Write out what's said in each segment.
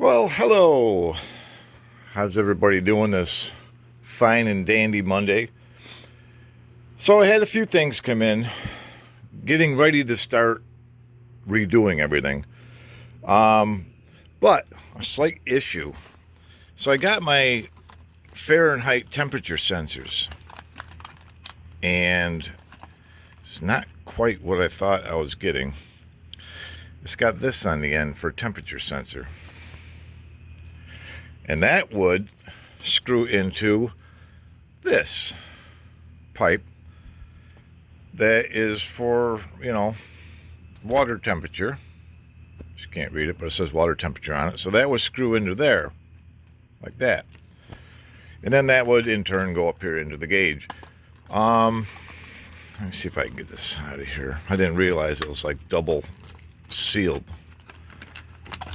Well, hello. How's everybody doing this fine and dandy Monday? So I had a few things come in, getting ready to start redoing everything. But a slight issue. So I got my Fahrenheit temperature sensors, and it's not quite what I thought I was getting. It's got this on the end for temperature sensor. And that would screw into this pipe that is for, water temperature. You can't read it, but it says water temperature on it. So that would screw into there, like that. And then that would, in turn, go up here into the gauge. Let me see if I can get this out of here. I didn't realize it was like double sealed.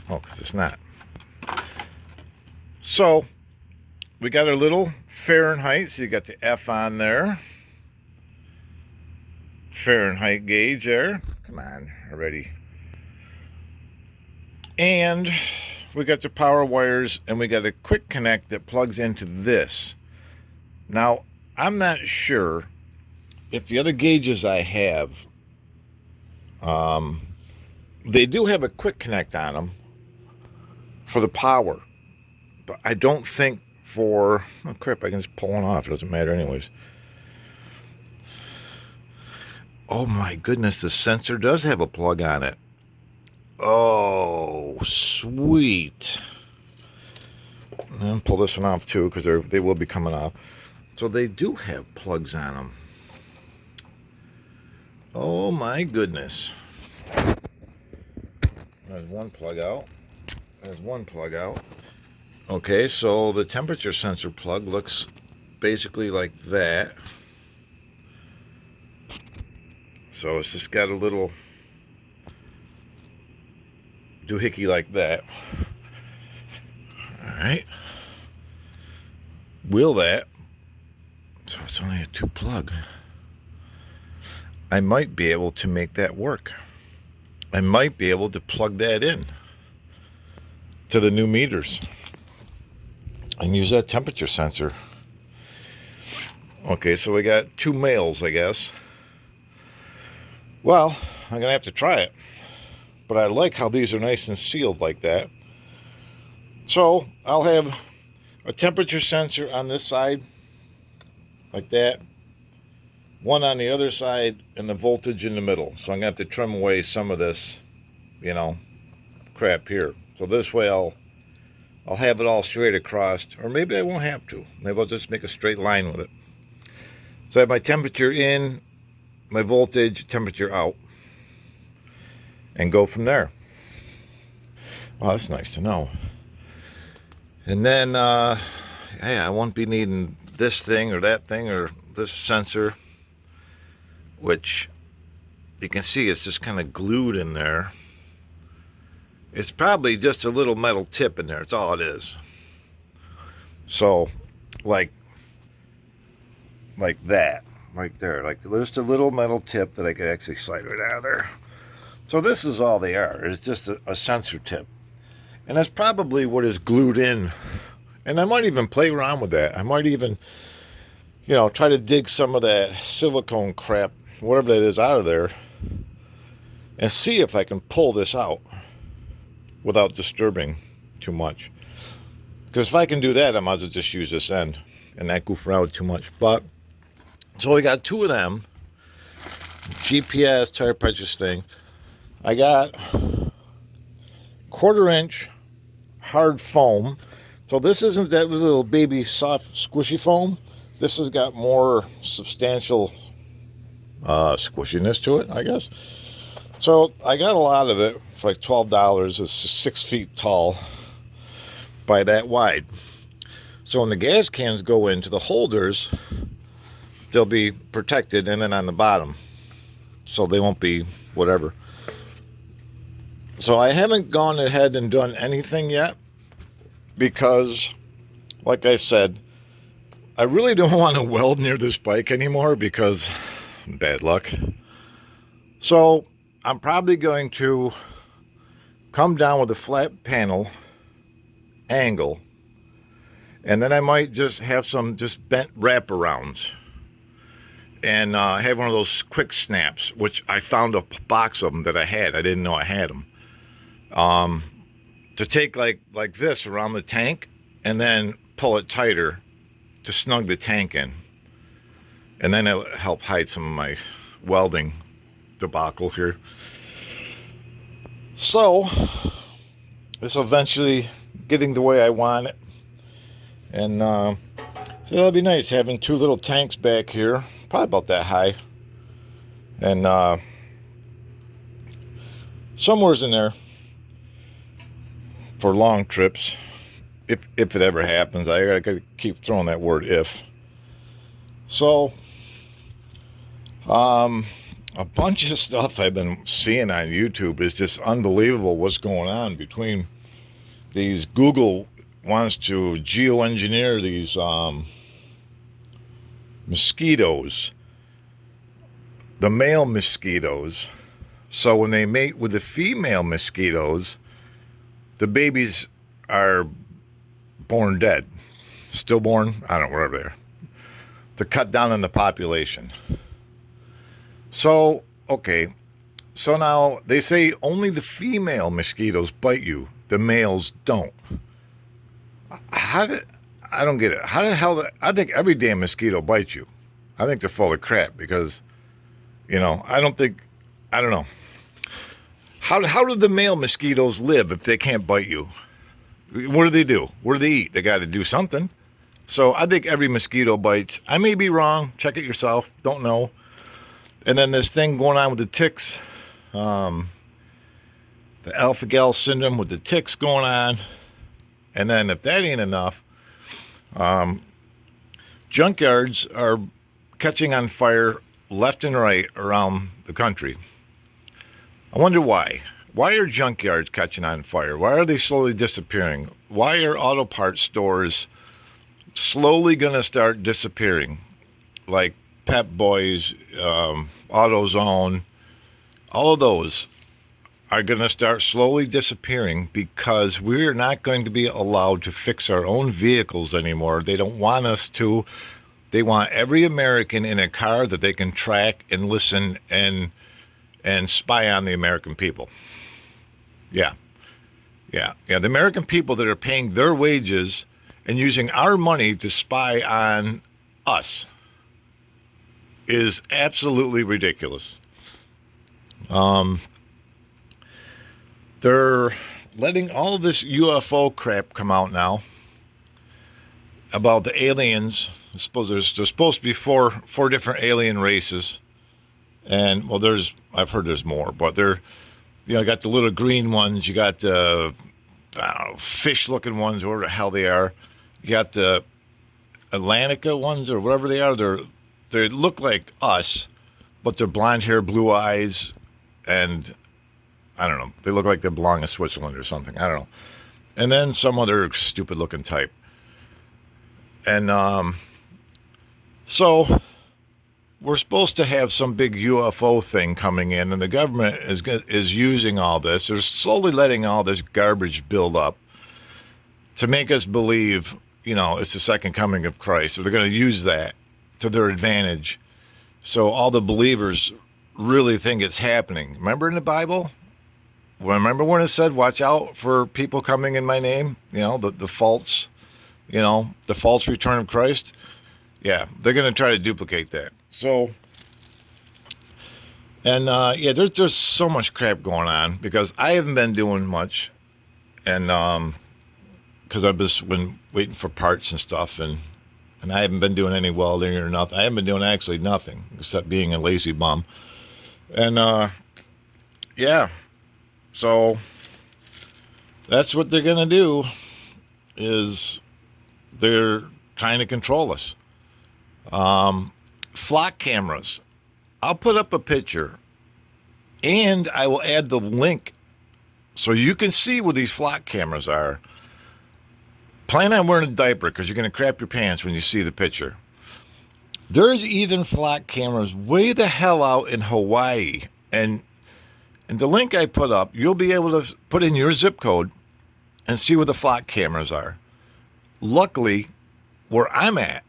Oh, because it's not. So, we got our little Fahrenheit. So you got the F on there. Fahrenheit gauge there. Come on, already. And we got the power wires, and we got a quick connect that plugs into this. Now, I'm not sure if the other gauges I have, they do have a quick connect on them for the power. But I don't think for... Oh, crap, I can just pull one off. It doesn't matter anyways. Oh, my goodness, the sensor does have a plug on it. Oh, sweet. And pull this one off, too, because they will be coming off. So they do have plugs on them. Oh, my goodness. There's one plug out. There's one plug out. Okay, so the temperature sensor plug looks basically like that. So it's just got a little doohickey like that. Alright. Wheel that. So it's only a 2 plug. I might be able to make that work. I might be able to plug that in to the new meters and use that temperature sensor. Okay, so we got 2 males, I guess. Well, I'm gonna have to try it, but I like how these are nice and sealed like that. So I'll have a temperature sensor on this side like that, one on the other side, and the voltage in the middle. So I'm gonna have to trim away some of this, crap here. So this way I'll have it all straight across, or maybe I won't have to. Maybe I'll just make a straight line with it. So I have my temperature in, my voltage, temperature out, and go from there. Well, that's nice to know. And then, hey, I won't be needing this thing or that thing or this sensor, which you can see it's just kind of glued in there. It's probably just a little metal tip in there. It's all it is. So, like that, right there. Like just a little metal tip that I could actually slide right out of there. So this is all they are. It's just a sensor tip. And that's probably what is glued in. And I might even play around with that. I might even, try to dig some of that silicone crap, whatever that is, out of there, and see if I can pull this out without disturbing too much. Because if I can do that, I might as well just use this end and not goof around too much. But, so we got 2 of them. GPS tire pressure thing. I got 1/4-inch hard foam. So this isn't that little baby soft squishy foam. This has got more substantial squishiness to it, I guess. So I got a lot of it for like $12. It's 6 feet tall by that wide. So when the gas cans go into the holders, they'll be protected, and then on the bottom, so they won't be whatever. So I haven't gone ahead and done anything yet because, like I said, I really don't want to weld near this bike anymore because bad luck. So I'm probably going to come down with a flat panel angle. And then I might just have some just bent wraparounds. And have one of those quick snaps, which I found a box of them that I had. I didn't know I had them. To take like this around the tank and then pull it tighter to snug the tank in. And then it'll help hide some of my welding debacle here. So, this eventually getting the way I want it. And so that'll be nice having two little tanks back here, probably about that high. And somewhere's in there for long trips, if it ever happens. I gotta keep throwing that word if. So, a bunch of stuff I've been seeing on YouTube is just unbelievable what's going on between these. Google wants to geoengineer these mosquitoes, the male mosquitoes. So when they mate with the female mosquitoes, the babies are born dead, stillborn, I don't know, wherever they are, to cut down on the population. So, okay, so now they say only the female mosquitoes bite you, the males don't. I don't get it. How the hell, I think every damn mosquito bites you. I think they're full of crap because, I don't know. How do the male mosquitoes live if they can't bite you? What do? What do they eat? They got to do something. So I think every mosquito bites. I may be wrong. Check it yourself. Don't know. And then this thing going on with the ticks, the alpha-gal syndrome with the ticks going on. And then if that ain't enough, junkyards are catching on fire left and right around the country. I wonder why. Why are junkyards catching on fire? Why are they slowly disappearing? Why are auto parts stores slowly going to start disappearing? Like Pep Boys, AutoZone, all of those are going to start slowly disappearing because we're not going to be allowed to fix our own vehicles anymore. They don't want us to. They want every American in a car that they can track and listen and spy on the American people. Yeah. The American people that are paying their wages and using our money to spy on us is absolutely ridiculous. They're letting all this UFO crap come out now about the aliens. I suppose there's supposed to be four different alien races. And, well, I've heard there's more, but they're, you got the little green ones, you got the, fish-looking ones, whatever the hell they are. You got the Atlantica ones, or whatever they are. They look like us, but they're blonde hair, blue eyes, and, I don't know, they look like they belong in Switzerland or something. I don't know. And then some other stupid-looking type. And, so we're supposed to have some big UFO thing coming in, and the government is using all this. They're slowly letting all this garbage build up to make us believe, it's the second coming of Christ. So they're going to use that to their advantage. So all the believers really think it's happening. Remember in the Bible? Remember when it said, watch out for people coming in my name? The false, the false return of Christ? Yeah, they're going to try to duplicate that. So, and there's so much crap going on because I haven't been doing much, and because I've just been waiting for parts and stuff, and I haven't been doing any welding or nothing. I haven't been doing actually nothing except being a lazy bum, and so that's what they're gonna do. Is they're trying to control us. Flock cameras. I'll put up a picture and I will add the link so you can see where these flock cameras are. Plan on wearing a diaper because you're going to crap your pants when you see the picture. There's even flock cameras way the hell out in Hawaii. And the link I put up, you'll be able to put in your zip code and see where the flock cameras are. Luckily, where I'm at,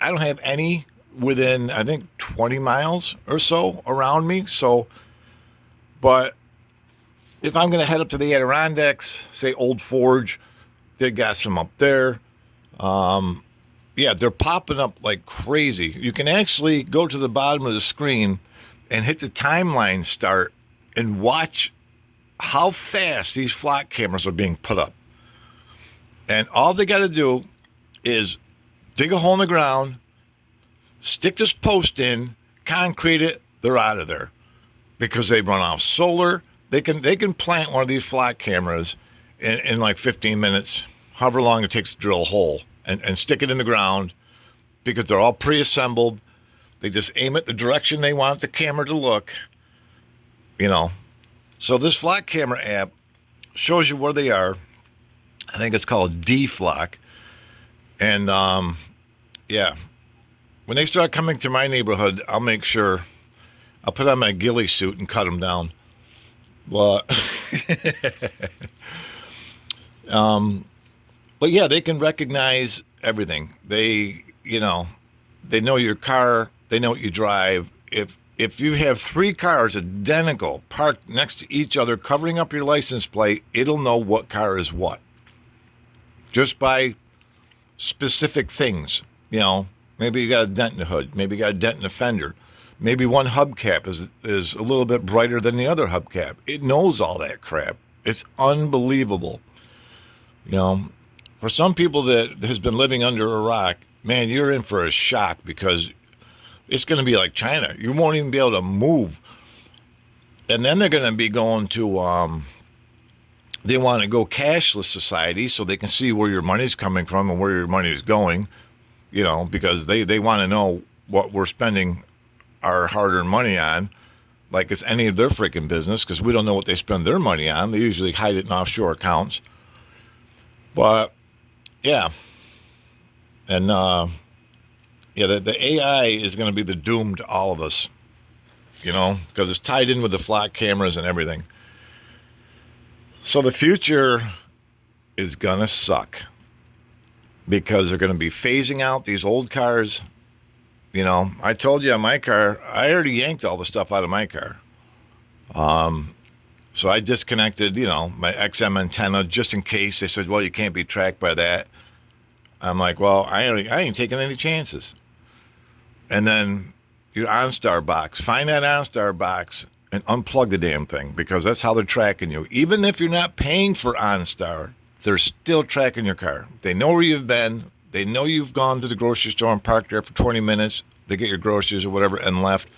I don't have any within, I think, 20 miles or so around me. So, but if I'm going to head up to the Adirondacks, say Old Forge, they got some up there. Yeah, they're popping up like crazy. You can actually go to the bottom of the screen and hit the timeline start and watch how fast these flock cameras are being put up. And all they got to do is dig a hole in the ground, stick this post in, concrete it, they're out of there. Because they run off solar, they can plant one of these flock cameras in like 15 minutes, however long it takes to drill a hole, and stick it in the ground, because they're all pre-assembled. They just aim it the direction they want the camera to look, you know. So this flock camera app shows you where they are. I think it's called D-Flock. And, yeah, when they start coming to my neighborhood, I'll make sure I'll put on my ghillie suit and cut them down. But, but yeah, they can recognize everything. They know your car. They know what you drive. If you have 3 cars identical parked next to each other, covering up your license plate, it'll know what car is what. Just by specific things, maybe you got a dent in the hood, maybe you got a dent in the fender, maybe one hubcap is a little bit brighter than the other hubcap. It knows all that crap. It's unbelievable. For some people that has been living under a rock, man, you're in for a shock, because it's going to be like China. You won't even be able to move. And then they're going to be going to, they want to go cashless society, so they can see where your money's coming from and where your money is going, because they want to know what we're spending our hard-earned money on, like it's any of their freaking business, because we don't know what they spend their money on. They usually hide it in offshore accounts. But, yeah. And, the AI is going to be the doom to all of us, because it's tied in with the flock cameras and everything. So the future is going to suck, because they're going to be phasing out these old cars. I told you on my car, I already yanked all the stuff out of my car. So I disconnected, my XM antenna just in case. They said, well, you can't be tracked by that. I'm like, well, I ain't taking any chances. And then your OnStar box, find that OnStar box and unplug the damn thing, because that's how they're tracking you. Even if you're not paying for OnStar, they're still tracking your car. They know where you've been. They know you've gone to the grocery store and parked there for 20 minutes. They get your groceries or whatever and left.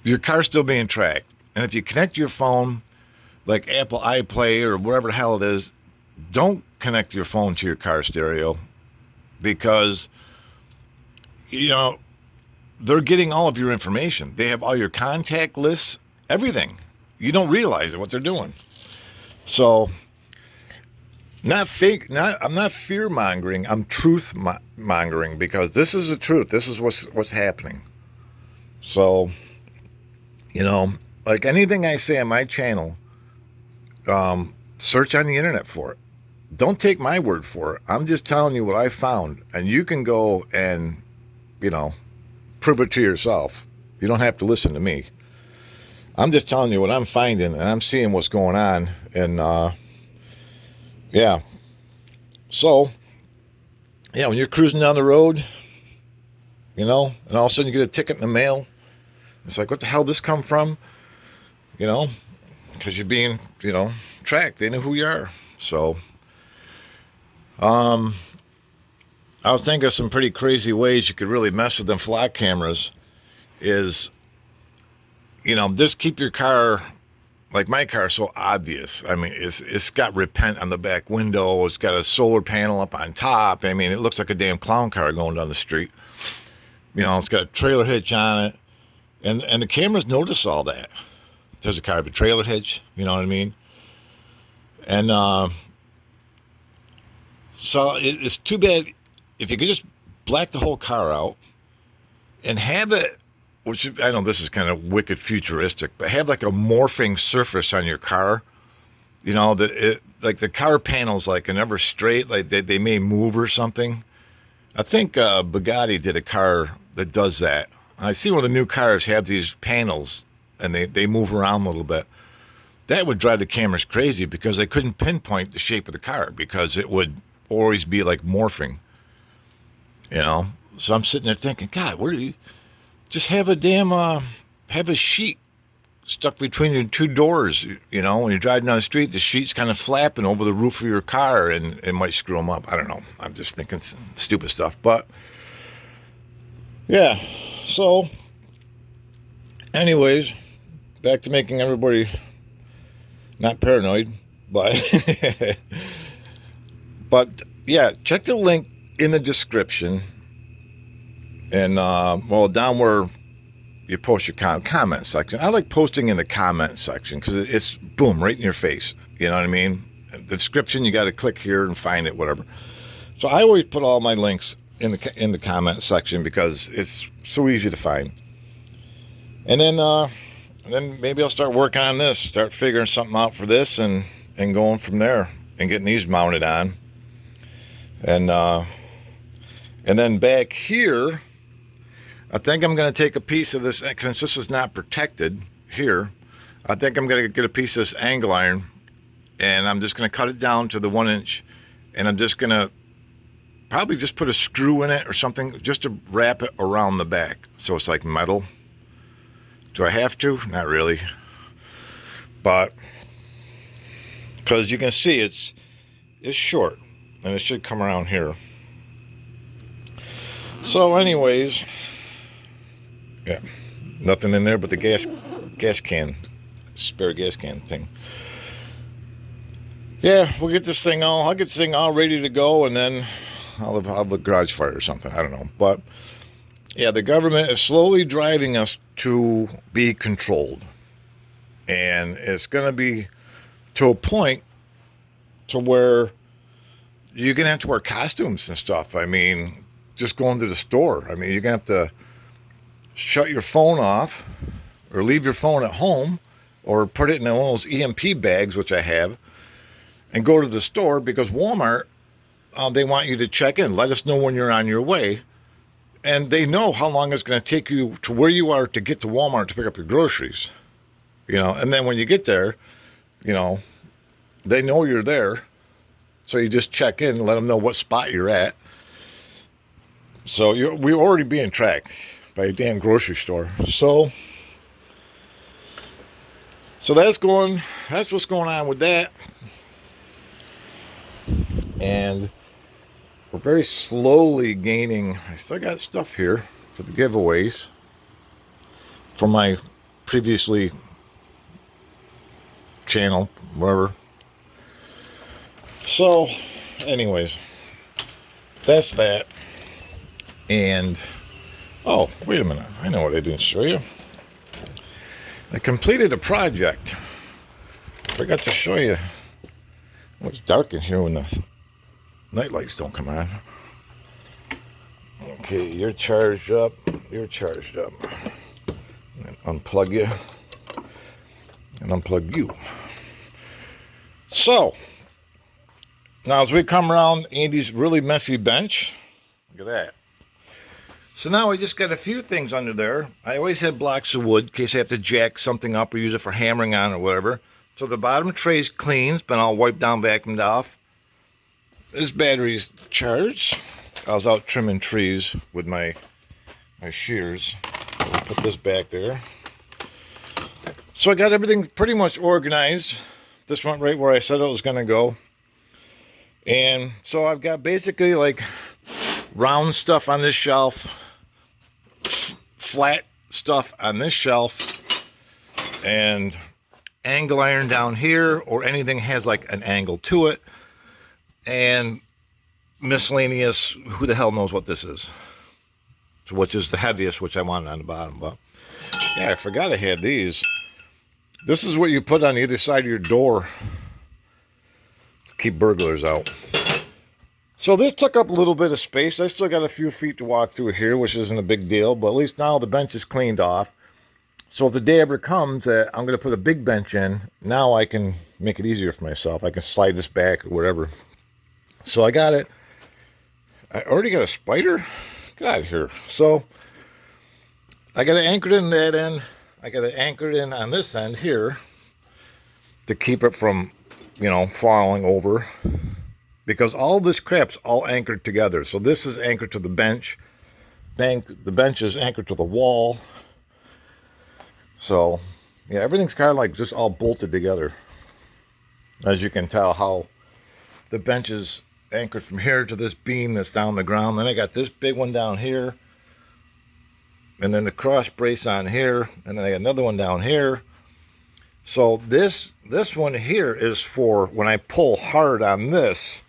Your car's still being tracked. And if you connect your phone, like Apple iPlay or whatever the hell it is, don't connect your phone to your car stereo, because, they're getting all of your information. They have all your contact lists, everything. You don't realize it, what they're doing. So, I'm not fear mongering. I'm truth mongering, because this is the truth. This is what's happening. So, like anything I say on my channel, search on the internet for it. Don't take my word for it. I'm just telling you what I found, and you can go and, prove it to yourself. You don't have to listen to me. I'm just telling you what I'm finding, and I'm seeing what's going on. And, yeah. So, yeah, when you're cruising down the road, and all of a sudden you get a ticket in the mail, it's like, what the hell did this come from? Because you're being, tracked. They know who you are. So, I was thinking of some pretty crazy ways you could really mess with them flock cameras. Is, just keep your car, like my car, so obvious. I mean, it's got repent on the back window. It's got a solar panel up on top. I mean, it looks like a damn clown car going down the street. It's got a trailer hitch on it. And the cameras notice all that. Does the car have a trailer hitch? You know what I mean? And so it's too bad if you could just black the whole car out and have it, which I know this is kind of wicked futuristic, but have like a morphing surface on your car You know, like the car panels, like are never straight, like they may move or something. I think Bugatti did a car that does that. I see one of the new cars have these panels and they move around a little bit. That would drive the cameras crazy because they couldn't pinpoint the shape of the car because it would always be like morphing, you know? So I'm sitting there thinking, God, where do you just have a damn, have a sheet stuck between your two doors, you know, when you're driving down the street, the sheet's kind of flapping over the roof of your car and it might screw them up. I don't know. I'm just thinking stupid stuff. But yeah, so anyways, back to making everybody not paranoid, but but yeah, check the link in the description and well, down where you post your comment section. I like posting in the comment section because it's boom right in your face. You know what I mean? The description, you got to click here and find it, whatever. So I always put all my links in the comment section because it's so easy to find. And then maybe I'll start working on this, start figuring something out for this, and going from there and getting these mounted on. And then back here, I think I'm going to take a piece of this, since this is not protected here, I think I'm going to get a piece of this angle iron, and I'm just going to cut it down to the 1 inch, and I'm just going to probably just put a screw in it or something, just to wrap it around the back, so it's like metal. Do I have to? Not really. But, because you can see it's short, and it should come around here. So anyways, yeah, nothing in there but the gas can, spare gas can thing. Yeah, we'll get this thing I'll get this thing all ready to go, and then I'll have a garage fire or something. I don't know. But yeah, the government is slowly driving us to be controlled. And it's going to be to a point to where you're going to have to wear costumes and stuff. I mean, just going to the store. I mean, you're going to have to shut your phone off or leave your phone at home or put it in one of those EMP bags, which I have, and go to the store because Walmart, they want you to check in. Let us know when you're on your way. And they know how long it's going to take you to where you are to get to Walmart to pick up your groceries. You know, and then when you get there, you know, they know you're there. So you just check in and let them know what spot you're at. So we're already being tracked by a damn grocery store. So that's what's going on with that. And we're very slowly gaining. I still got stuff here for the giveaways from my previously channel, whatever. So anyways, that's that. And oh, wait a minute, I know what I didn't show you. I completed a project. Forgot to show you. Oh, it's dark in here when the night lights don't come on. Okay, you're charged up. You're charged up. And unplug you. And unplug you. So, now as we come around Andy's really messy bench, look at that. So now I just got a few things under there. I always have blocks of wood in case I have to jack something up or use it for hammering on or whatever. So the bottom tray's clean. It's been all wiped down, vacuumed off. This battery's charged. I was out trimming trees with my shears. So I'll put this back there. So I got everything pretty much organized. This went right where I said it was going to go. And so I've got basically like round stuff on this shelf, flat stuff on this shelf, and angle iron down here, or anything has like an angle to it, and miscellaneous, who the hell knows what this is, which is the heaviest, which I wanted on the bottom. But yeah, I forgot I had these. This is what you put on either side of your door to keep burglars out. So this took up a little bit of space. I still got a few feet to walk through here, which isn't a big deal, but at least now the bench is cleaned off. So if the day ever comes that I'm going to put a big bench in, now I can make it easier for myself. I can slide this back or whatever. So I got it. I already got a spider? Get out of here. So I got it anchored in that end. I got it anchored in on this end here to keep it from, you know, falling over. Because all this crap's all anchored together. So this is anchored to the bench. The bench is anchored to the wall. So, yeah, everything's kind of like just all bolted together. As you can tell how the bench is anchored from here to this beam that's down the ground. Then I got this big one down here. And then the cross brace on here. And then I got another one down here. So this one here is for when I pull hard on this,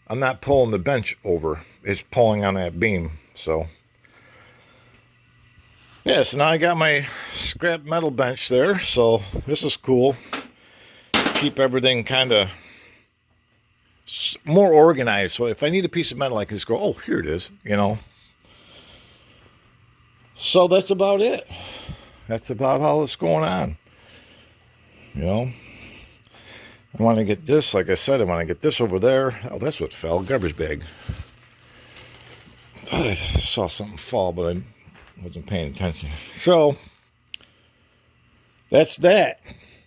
I'm not pulling the bench over. It's pulling on that beam. So, yeah, so now I got my scrap metal bench there. So this is cool. Keep everything kind of more organized. So if I need a piece of metal, I can just go, oh, here it is, you know. So that's about it. That's about all that's going on. You know, I want to get this, like I said, I want to get this over there. Oh, that's what fell, garbage bag. I thought I saw something fall, but I wasn't paying attention. So, that's that.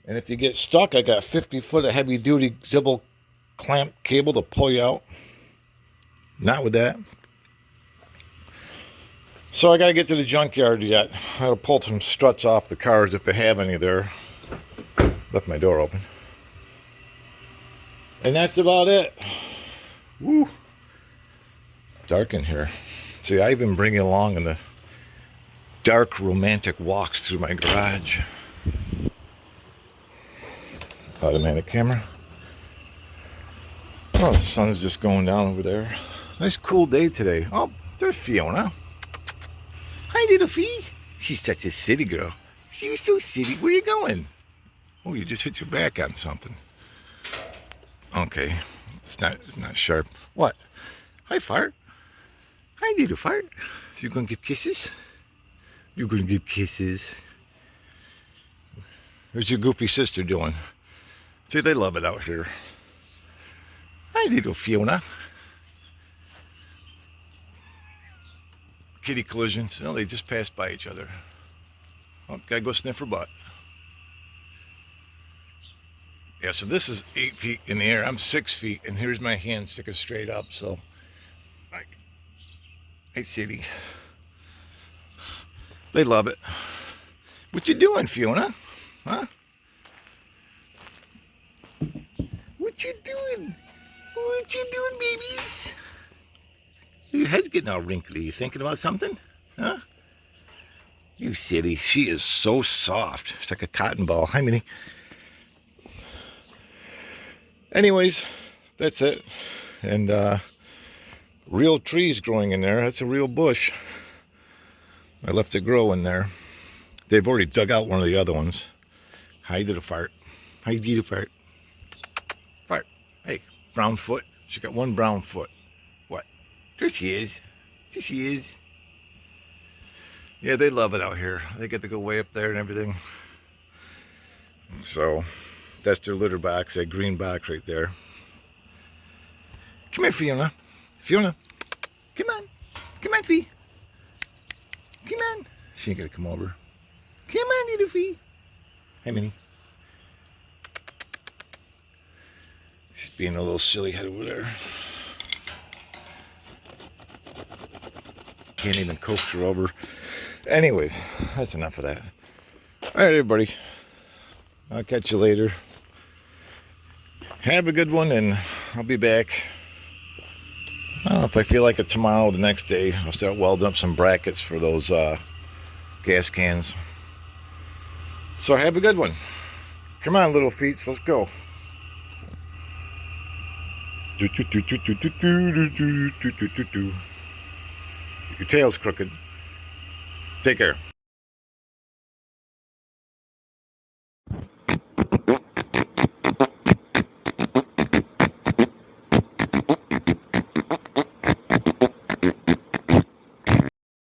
And if you get stuck, I got 50 foot of heavy duty Zibble clamp cable to pull you out. Not with that. So I got to get to the junkyard yet. I got to pull some struts off the cars if they have any there. Left my door open. And that's about it. Woo. Dark in here. See, I even bring you along in the dark romantic walks through my garage. Automatic camera. Oh, the sun's just going down over there. Nice cool day today. Oh, there's Fiona. Hi, little Fee. She's such a city girl. She was so city. Where you going? Oh, you just hit your back on something. Okay, it's not sharp. What? Hi, fart. Hi, little fart. You gonna give kisses? You gonna give kisses? What's your goofy sister doing? See, they love it out here. Hi, little Fiona. Kitty collisions. No, they just passed by each other. Oh, gotta go sniff her butt. Yeah, so this is 8 feet in the air. I'm 6 feet, and here's my hand sticking straight up. So, like, hey, city. They love it. What you doing, Fiona? Huh? What you doing? What you doing, babies? Your head's getting all wrinkly. You thinking about something? Huh? You city. She is so soft. It's like a cotton ball. Hi, Minnie. Anyways, that's it. And real trees growing in there. That's a real bush. I left it grow in there. They've already dug out one of the other ones. Hi, little fart. Hi, little fart. Fart. Hey, brown foot. She got one brown foot. What? There she is. There she is. Yeah, they love it out here. They get to go way up there and everything. So, that's their litter box, that green box right there. Come here, Fiona. Fiona. Come on. Come on, Fee. Come on. She ain't gonna come over. Come on, little Fee. Hey, Minnie. She's being a little silly head over there. Can't even coax her over. Anyways, that's enough of that. Alright, everybody. I'll catch you later. Have a good one, and I'll be back. I don't know if I feel like it tomorrow or the next day. I'll start welding up some brackets for those gas cans. So have a good one. Come on, little feet, let's go. Your tail's crooked. Take care.